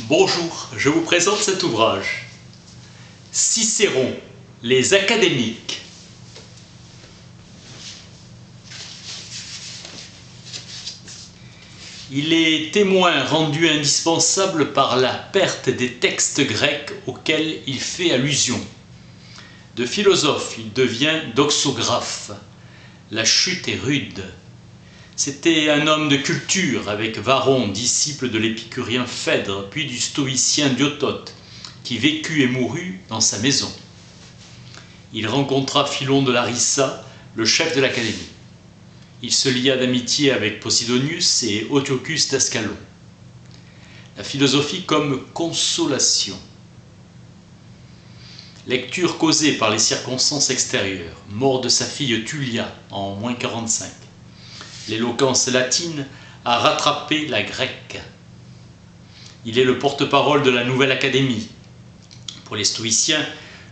Bonjour, je vous présente cet ouvrage. Cicéron, les académiques. Il est témoin rendu indispensable par la perte des textes grecs auxquels il fait allusion. De philosophe, il devient doxographe. La chute est rude. C'était un homme de culture avec Varron, disciple de l'épicurien Phèdre, puis du stoïcien Diotote, qui vécut et mourut dans sa maison. Il rencontra Philon de Larissa, le chef de l'académie. Il se lia d'amitié avec Posidonius et Otiochus d'Ascalon. La philosophie comme consolation. Lecture causée par les circonstances extérieures. Mort de sa fille Tullia en -45. L'éloquence latine a rattrapé la grecque. Il est le porte-parole de la nouvelle académie. Pour les stoïciens,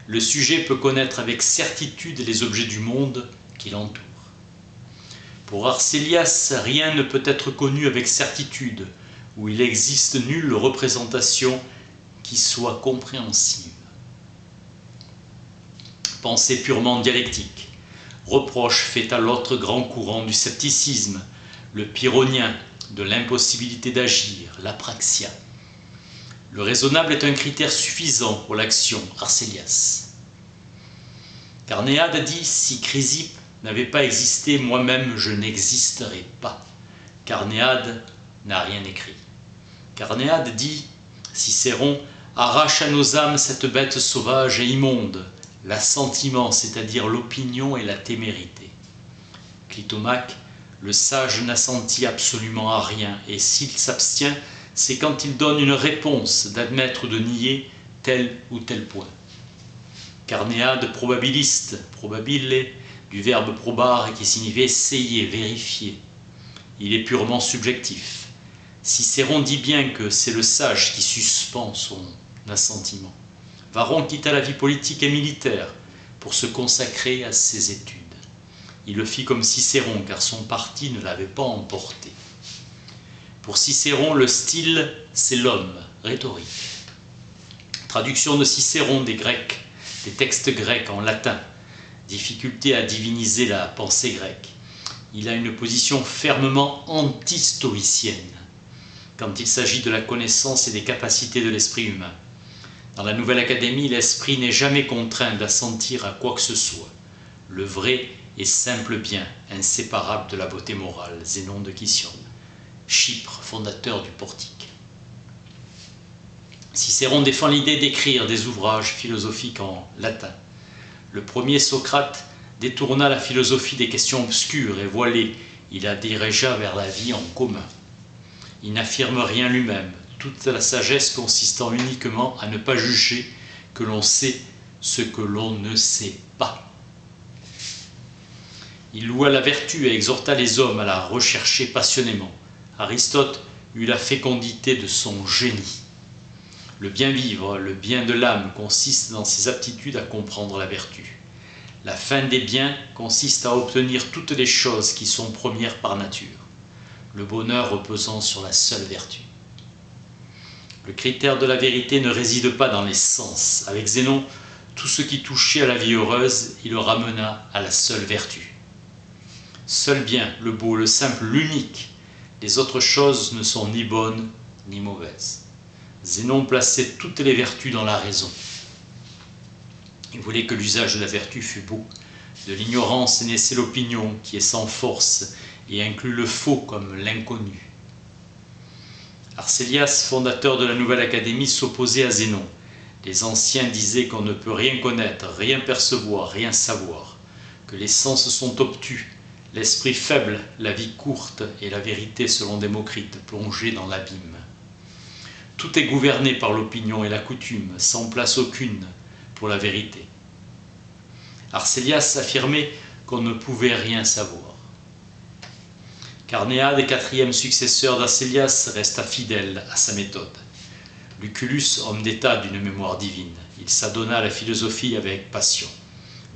le sujet peut connaître avec certitude les objets du monde qui l'entourent. Pour Arcélias, rien ne peut être connu avec certitude, où il existe nulle représentation qui soit compréhensive. Pensée purement dialectique. Reproche fait à l'autre grand courant du scepticisme, le pyrrhonien, de l'impossibilité d'agir, l'apraxia. Le raisonnable est un critère suffisant pour l'action, Arcélias. Carnéade dit « Si Chrysippe n'avait pas existé, moi-même je n'existerais pas ». Carnéade n'a rien écrit. Carnéade dit « Cicéron arrache à nos âmes cette bête sauvage et immonde, l'assentiment, c'est-à-dire l'opinion et la témérité. » Clitomach, le sage n'assentit absolument à rien, et s'il s'abstient, c'est quand il donne une réponse d'admettre ou de nier tel ou tel point. Carnéade probabiliste, probabile, du verbe probare qui signifie essayer, vérifier. Il est purement subjectif. Cicéron dit bien que c'est le sage qui suspend son assentiment. Varron quitta la vie politique et militaire pour se consacrer à ses études. Il le fit comme Cicéron, car son parti ne l'avait pas emporté. Pour Cicéron, le style, c'est l'homme, rhétorique. Traduction de Cicéron des Grecs, des textes grecs en latin. Difficulté à diviniser la pensée grecque. Il a une position fermement anti-stoïcienne quand il s'agit de la connaissance et des capacités de l'esprit humain. Dans la nouvelle académie, l'esprit n'est jamais contraint d'assentir à quoi que ce soit. Le vrai et simple bien, inséparable de la beauté morale, Zénon de Kision. Chypre, fondateur du portique. Cicéron défend l'idée d'écrire des ouvrages philosophiques en latin. Le premier Socrate détourna la philosophie des questions obscures et voilées. Il la dirigea vers la vie en commun. Il n'affirme rien lui-même, toute la sagesse consistant uniquement à ne pas juger que l'on sait ce que l'on ne sait pas. Il loua la vertu et exhorta les hommes à la rechercher passionnément. Aristote eut la fécondité de son génie. Le bien vivre, le bien de l'âme consiste dans ses aptitudes à comprendre la vertu. La fin des biens consiste à obtenir toutes les choses qui sont premières par nature, le bonheur reposant sur la seule vertu. Le critère de la vérité ne réside pas dans les sens. Avec Zénon, tout ce qui touchait à la vie heureuse, il le ramena à la seule vertu. Seul bien, le beau, le simple, l'unique. Les autres choses ne sont ni bonnes ni mauvaises. Zénon plaçait toutes les vertus dans la raison. Il voulait que l'usage de la vertu fût beau. De l'ignorance naissait l'opinion qui est sans force et inclut le faux comme l'inconnu. Arcélias, fondateur de la nouvelle académie, s'opposait à Zénon. Les anciens disaient qu'on ne peut rien connaître, rien percevoir, rien savoir, que les sens sont obtus, l'esprit faible, la vie courte et la vérité selon Démocrite, plongée dans l'abîme. Tout est gouverné par l'opinion et la coutume, sans place aucune pour la vérité. Arcélias affirmait qu'on ne pouvait rien savoir. Carnéade, quatrième successeur d'Arcélias, resta fidèle à sa méthode. Lucullus, homme d'État d'une mémoire divine, il s'adonna à la philosophie avec passion.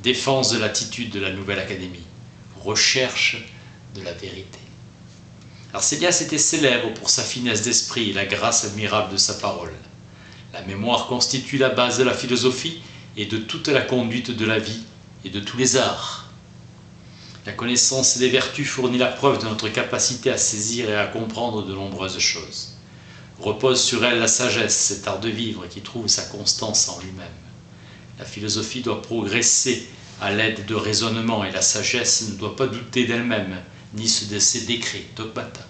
Défense de l'attitude de la nouvelle académie. Recherche de la vérité. Arcélias était célèbre pour sa finesse d'esprit et la grâce admirable de sa parole. La mémoire constitue la base de la philosophie et de toute la conduite de la vie et de tous les arts. La connaissance des vertus fournit la preuve de notre capacité à saisir et à comprendre de nombreuses choses. Repose sur elle la sagesse, cet art de vivre qui trouve sa constance en lui-même. La philosophie doit progresser à l'aide de raisonnements et la sagesse ne doit pas douter d'elle-même, ni de ses décrets, dogmata.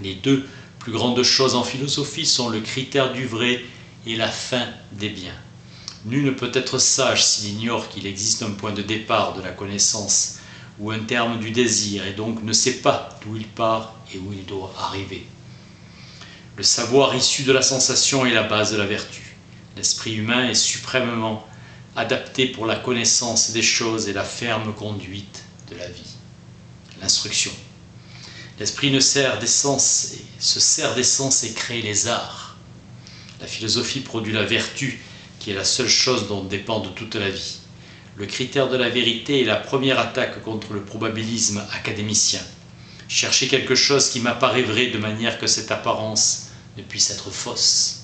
Les deux plus grandes choses en philosophie sont le critère du vrai et la fin des biens. Nul ne peut être sage s'il ignore qu'il existe un point de départ de la connaissance ou un terme du désir et donc ne sait pas d'où il part et où il doit arriver. Le savoir issu de la sensation est la base de la vertu. L'esprit humain est suprêmement adapté pour la connaissance des choses et la ferme conduite de la vie. L'instruction. L'esprit se sert des sens et crée les arts. La philosophie produit la vertu, qui est la seule chose dont dépend de toute la vie. Le critère de la vérité est la première attaque contre le probabilisme académicien. Chercher quelque chose qui m'apparaît vrai de manière que cette apparence ne puisse être fausse.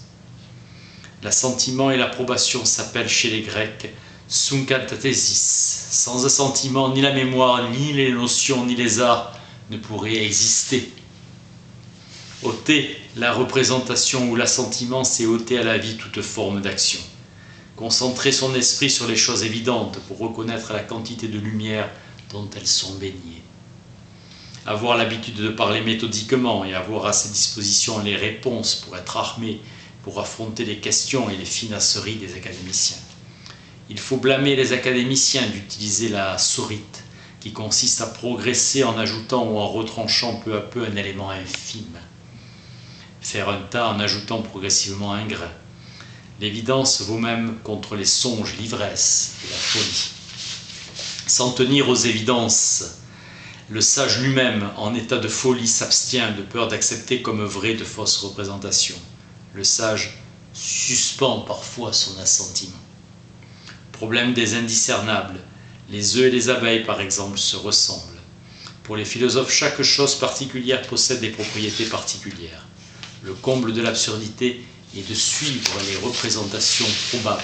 L'assentiment et l'approbation s'appellent chez les Grecs synkathesis. Sans assentiment, ni la mémoire, ni les notions, ni les arts ne pourraient exister. Ôter la représentation ou l'assentiment, c'est ôter à la vie toute forme d'action. Concentrer son esprit sur les choses évidentes pour reconnaître la quantité de lumière dont elles sont baignées. Avoir l'habitude de parler méthodiquement et avoir à ses dispositions les réponses pour être armé pour affronter les questions et les finasseries des académiciens. Il faut blâmer les académiciens d'utiliser la sorite, qui consiste à progresser en ajoutant ou en retranchant peu à peu un élément infime. Faire un tas en ajoutant progressivement un grain. L'évidence vaut même contre les songes, l'ivresse et la folie. S'en tenir aux évidences, le sage lui-même, en état de folie, s'abstient de peur d'accepter comme vraies de fausses représentations. Le sage suspend parfois son assentiment. Problème des indiscernables. Les œufs et les abeilles, par exemple, se ressemblent. Pour les philosophes, chaque chose particulière possède des propriétés particulières. Le comble de l'absurdité est de suivre les représentations probables.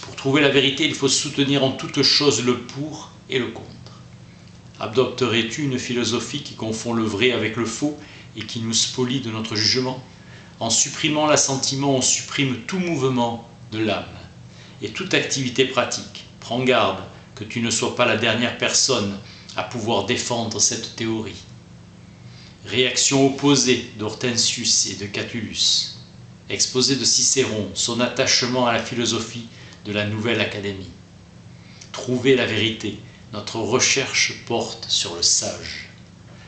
Pour trouver la vérité, il faut soutenir en toute chose le pour et le contre. Adopterais-tu une philosophie qui confond le vrai avec le faux et qui nous spolie de notre jugement? En supprimant l'assentiment, on supprime tout mouvement de l'âme et toute activité pratique. Prends garde que tu ne sois pas la dernière personne à pouvoir défendre cette théorie. Réaction opposée d'Hortensius et de Catullus. Exposé de Cicéron, son attachement à la philosophie de la Nouvelle Académie. Trouver la vérité, notre recherche porte sur le sage.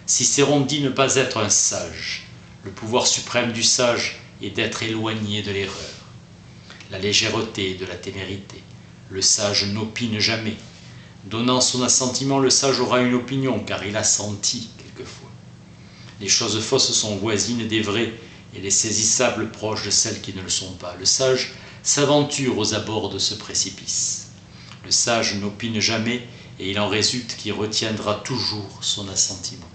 Cicéron dit ne pas être un sage. Le pouvoir suprême du sage est d'être éloigné de l'erreur. La légèreté de la témérité. Le sage n'opine jamais. Donnant son assentiment, le sage aura une opinion, car il a senti quelquefois. Les choses fausses sont voisines des vraies, et les saisissables proches de celles qui ne le sont pas. Le sage s'aventure aux abords de ce précipice. Le sage n'opine jamais, et il en résulte qu'il retiendra toujours son assentiment.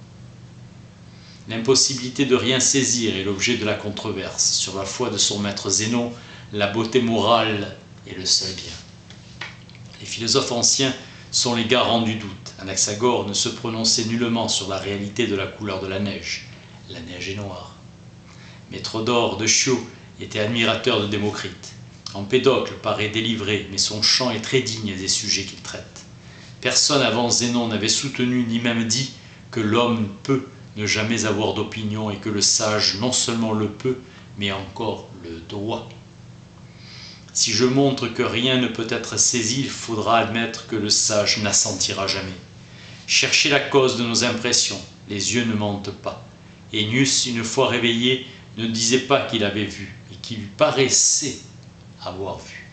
L'impossibilité de rien saisir est l'objet de la controverse. Sur la foi de son maître Zénon, la beauté morale est le seul bien. Les philosophes anciens sont les garants du doute. Anaxagore ne se prononçait nullement sur la réalité de la couleur de la neige. La neige est noire. Métrodore de Chios était admirateur de Démocrite. Empédocle paraît délivré, mais son chant est très digne des sujets qu'il traite. Personne avant Zénon n'avait soutenu ni même dit que l'homme peut ne jamais avoir d'opinion et que le sage non seulement le peut, mais encore le doit. Si je montre que rien ne peut être saisi, il faudra admettre que le sage n'assentira jamais. Cherchez la cause de nos impressions, les yeux ne mentent pas. Ennius, une fois réveillé, ne disait pas qu'il avait vu, et qu'il lui paraissait avoir vu.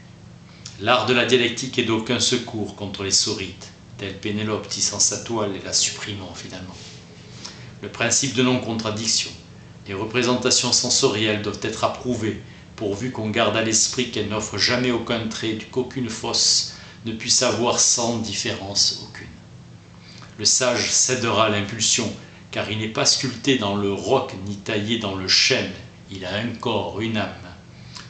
L'art de la dialectique est d'aucun secours contre les sorites, telle Pénélope tissant sa toile et la supprimant finalement. Le principe de non-contradiction. Les représentations sensorielles doivent être approuvées, pourvu qu'on garde à l'esprit qu'elles n'offrent jamais aucun trait, qu'aucune fausse ne puisse avoir sans différence aucune. Le sage cédera à l'impulsion, car il n'est pas sculpté dans le roc ni taillé dans le chêne. Il a un corps, une âme.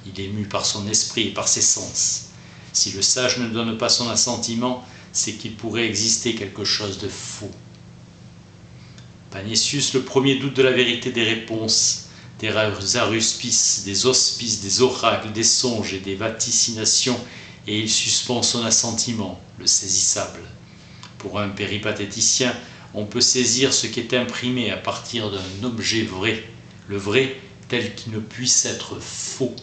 Il est mu par son esprit et par ses sens. Si le sage ne donne pas son assentiment, c'est qu'il pourrait exister quelque chose de faux. Pagnesius, le premier doute de la vérité des réponses, des aruspices, des auspices, des oracles, des songes et des vaticinations, et il suspend son assentiment, le saisissable. Pour un péripatéticien, on peut saisir ce qui est imprimé à partir d'un objet vrai, le vrai tel qu'il ne puisse être faux.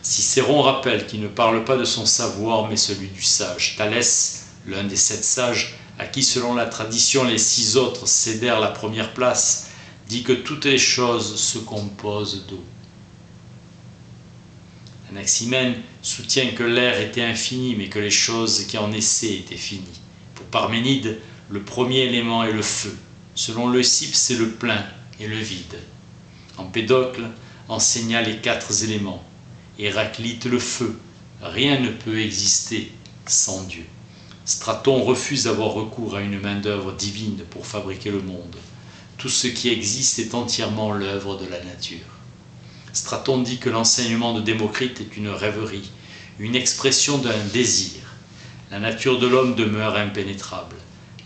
Cicéron rappelle qu'il ne parle pas de son savoir, mais celui du sage. Thalès, l'un des 7 sages, à qui selon la tradition les 6 autres cédèrent la première place, dit que toutes les choses se composent d'eau. Anaximène soutient que l'air était infini, mais que les choses qui en naissaient étaient finies. Pour Parménide, le premier élément est le feu. Selon Leucippe, c'est le plein et le vide. Empédocle enseigna les 4 éléments. Héraclite le feu. Rien ne peut exister sans Dieu. Straton refuse d'avoir recours à une main-d'œuvre divine pour fabriquer le monde. Tout ce qui existe est entièrement l'œuvre de la nature. Straton dit que l'enseignement de Démocrite est une rêverie, une expression d'un désir. La nature de l'homme demeure impénétrable.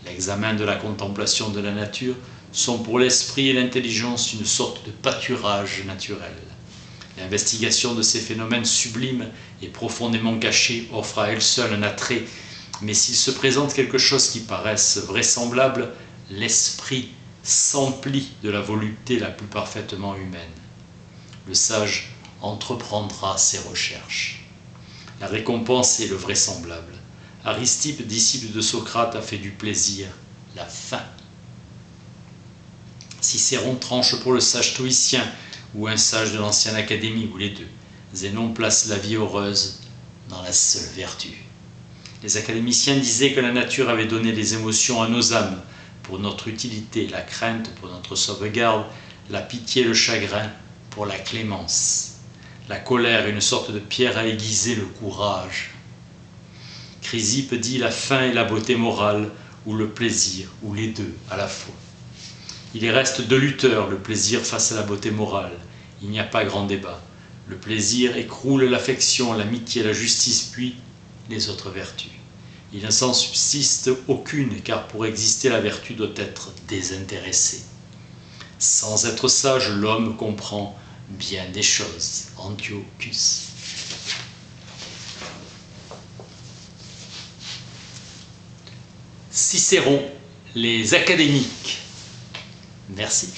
L'examen de la contemplation de la nature sont pour l'esprit et l'intelligence une sorte de pâturage naturel. L'investigation de ces phénomènes sublimes et profondément cachés offre à elle seule un attrait, mais s'il se présente quelque chose qui paraisse vraisemblable, l'esprit s'emplit de la volupté la plus parfaitement humaine. Le sage entreprendra ses recherches. La récompense est le vraisemblable. Aristippe, disciple de Socrate, a fait du plaisir la fin. Cicéron tranche pour le sage stoïcien ou un sage de l'ancienne académie, ou les deux. Zénon place la vie heureuse dans la seule vertu. Les académiciens disaient que la nature avait donné les émotions à nos âmes pour notre utilité, la crainte pour notre sauvegarde, la pitié, le chagrin pour la clémence, la colère, une sorte de pierre à aiguiser le courage. Chrysippe dit la faim et la beauté morale, ou le plaisir, ou les deux à la fois. Il y reste 2 lutteurs, le plaisir face à la beauté morale. Il n'y a pas grand débat. Le plaisir écroule l'affection, l'amitié, la justice, puis les autres vertus. Il ne s'en subsiste aucune, car pour exister, la vertu doit être désintéressée. Sans être sage, l'homme comprend bien des choses. Antiochus. Cicéron, les académiques. Merci.